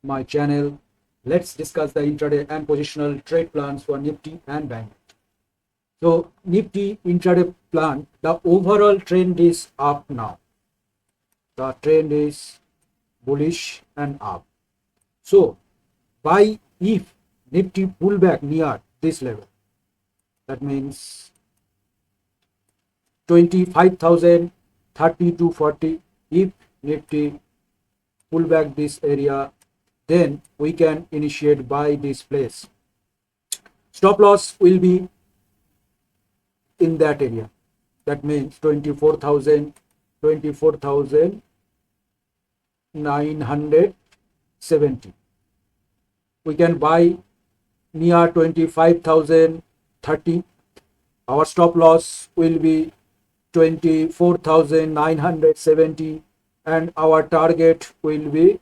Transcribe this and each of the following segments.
my channel. Let's discuss the intraday and positional trade plans for Nifty and Bank. So Nifty intraday plan, the overall trend is up now. The trend is bullish and up. So buy if Nifty pull back near this level. That means 25,030 to 40. If Nifty pull back this area, then we can initiate buy this place. Stop loss will be in that area. That means 24,970. We can buy near 25,030. Our stop loss will be 24,970 and our target will be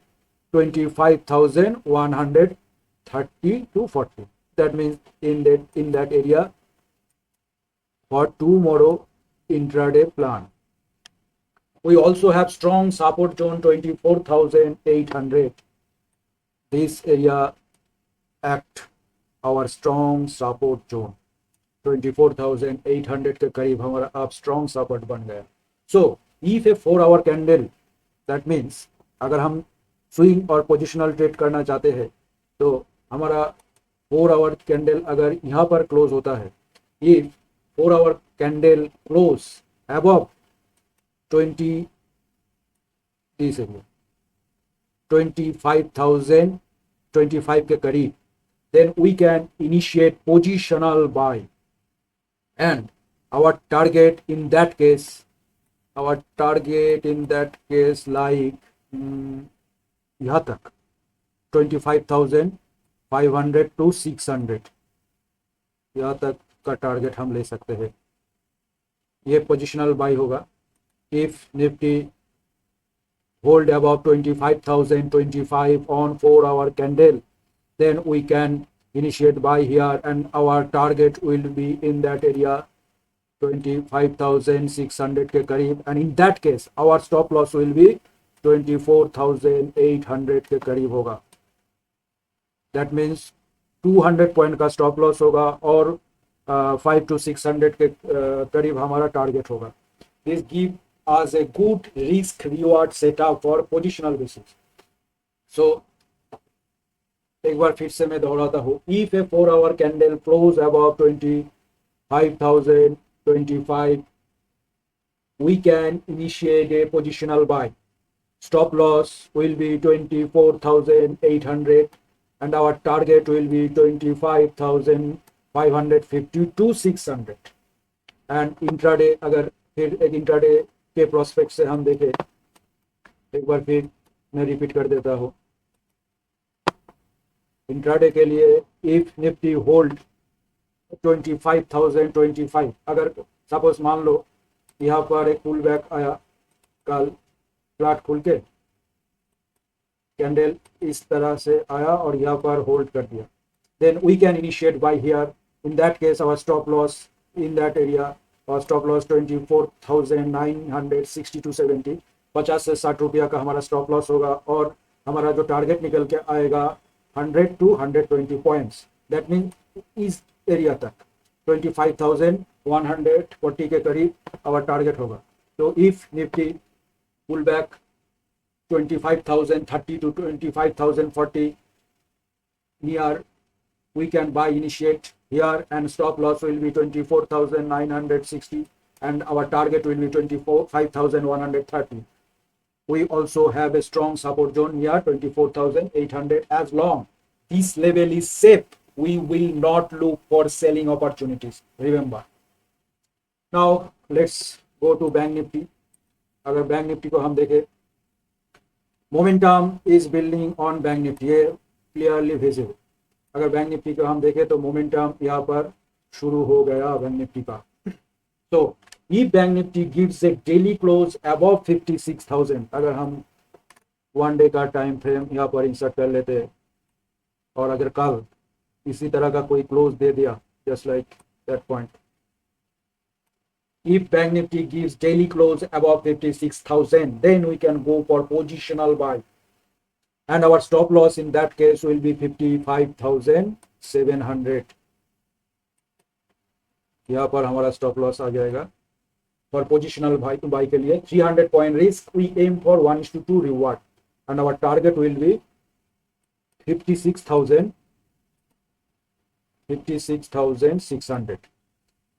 25,130 to 40. That means in that area for tomorrow intraday plan. We also have strong support zone 24,800. This area act our strong support zone. 24,800 के करीब हमारा अब strong support बन गया. So if A 4 our candle, that means अगर हम swing और positional trade करना चाहते हैं तो हमारा 4 आवर कैंडल अगर यहाँ पर क्लोज होता है, if 4 our candle close above 20 this area 25,025 के करीब, then we can initiate positional buy. And our target in that case like यहाँ तक 25,500 to 600 यहाँ तक का टारगेट हम ले सकते हैं. ये पोजिशनल बाई होगा. If Nifty hold above 25,025 on 4 hour candle, then we can initiate buy here and our target will be in that area 25,600 के करीब, and in that case our stop loss will be 24,800 के करीब होगा. that means 200 point का stop loss होगा और 5 to 600 के करीब हमारा टारगेट होगा. This give as a good risk reward setup for positional basis. So एक बार फिर से मैं दोहराता हूँ. If a 4 hour candle close above 25,025, we can initiate a positional buy. Stop loss will be 24,800 and our target will be 25,550 to 600. And intraday, अगर फिर एक intraday के प्रोस्पेक्ट से हम देखें, एक बार फिर मैं रिपीट कर देता हूँ. इंट्राडे के लिए इफ निफ्टी होल्ड 25,025, अगर सपोज मान लो यहाँ पर एक पुल बैक आया, कल फ्लैट खुल के कैंडल इस तरह से आया और यहाँ पर होल्ड कर दिया, then we can initiate buy here. In that case our stop loss in that area, और स्टॉप लॉस 24,960 to 70, 50 से 60 रुपया का हमारा स्टॉप लॉस होगा और हमारा जो टारगेट निकल के आएगा 100 to 120 पॉइंट्स. दैट मीन इस एरिया तक 25,140 के करीब आवर टारगेट होगा. तो if Nifty pull back 25,030 to 25,040 near, we can buy initiate here and stop loss will be 24,960 and our target will be 25,130. We also have a strong support zone here 24,800. As long this level is safe, we will not look for selling opportunities, remember. Now let's go to Bank Nifty. अगर bank Nifty को हम देखें, momentum is building on bank Nifty, ये clearly visible. अगर bank Nifty को हम देखें तो मोमेंटम यहाँ पर शुरू हो गया बैंक निफ्टी का. तो if bank Nifty gives A daily close above 56,000, अगर हम 1 डे का टाइम फ्रेम यहाँ पर इंसर्ट कर लेते और अगर कल इसी तरह का कोई क्लोज दे दिया just like that point, if Bank Nifty gives daily close above 56,000, then we can go for positional buy. and our stop loss in that case will be 55,700. यहाँ पर हमारा स्टॉप लॉस आ जाएगा फॉर पोजिशनल बाई के लिए 300 point risk we aim for 1:2 reward and our target will be 56,600.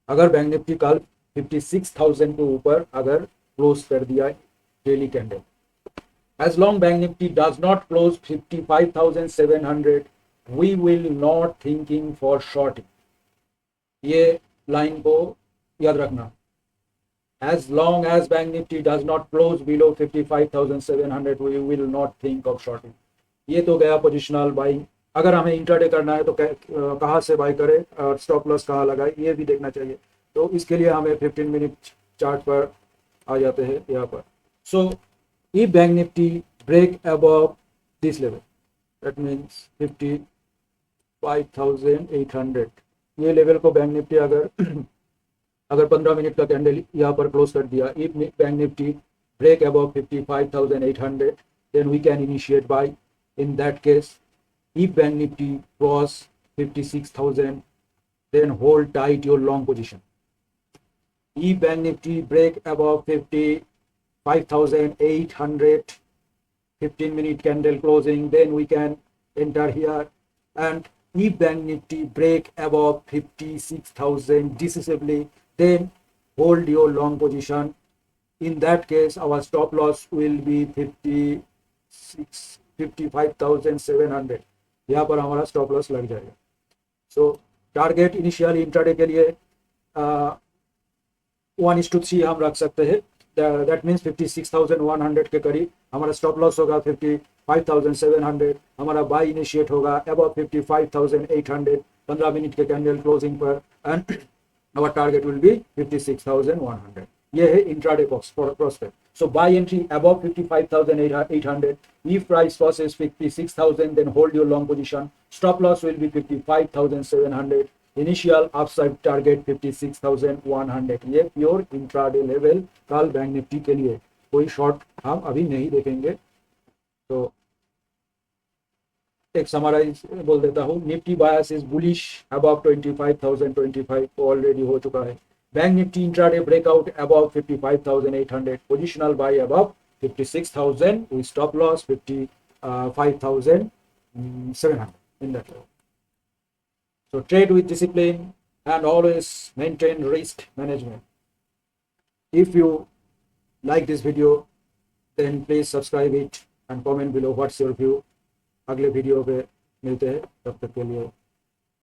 अगर bank Nifty कल 56,000 के ऊपर अगर क्लोज कर दिया daily candle, as long bank nifty does not close 55,700 we will not thinking for shorting. ये लाइन को याद रखना, as long as bank nifty does not close below 55,700 we will not think of shorting. ये तो गया positional buying. अगर हमें intraday करना है तो कहाँ से बाई करें और स्टॉप लॉस कहाँ लगाए ये भी देखना चाहिए. तो इसके लिए हमें 15 मिनट चार्ट पर आ जाते हैं यहाँ पर. सो if bank nifty break above this level, that means 55,800, ये लेवल को बैंक निफ्टी अगर 15 मिनट का कैंडल यहाँ पर क्लोज कर दिया, if bank Nifty break above 55,800 then we can initiate buy. In that case, if bank nifty cross 56,000 then hold tight your long position. If bank nifty break above 55,800 15 minute candle closing then we can enter here. And if bank nifty break above 56,000 decisively then hold your long position. In that case our stop loss will be 55,700. यहाँ पर हमारा stop loss लग जाएगा. सो target initially intraday के लिए 1:3 हम रख सकते हैं. दैट मीन्स 56,100 के करीब हमारा स्टॉप लॉस होगा 55,700. हमारा बाई इनिशिएट होगा अबव 55,800 15 मिनट के कैंडल क्लोजिंग पर and our target will be 56,100. ये है intraday prospect. So buy entry above 55,800. if price crosses 56,000 then hold your long position. Stop loss will be 55,700. Initial upside target 56,100. ये pure intraday level कल bank Nifty के लिए. कोई short हम अभी नहीं देखेंगे. तो एक समराइज बोल देता हूँ. Nifty bias is bullish above 25,025 already हो चुका है. Bank Nifty intraday breakout above 55,800. Positional buy above 56,000 with stop loss 55,700 in that level. So trade with discipline and always maintain risk management. If you like this video then please subscribe it and comment below what's your view. अगले video पे मिलते हैं, तब तक के लिए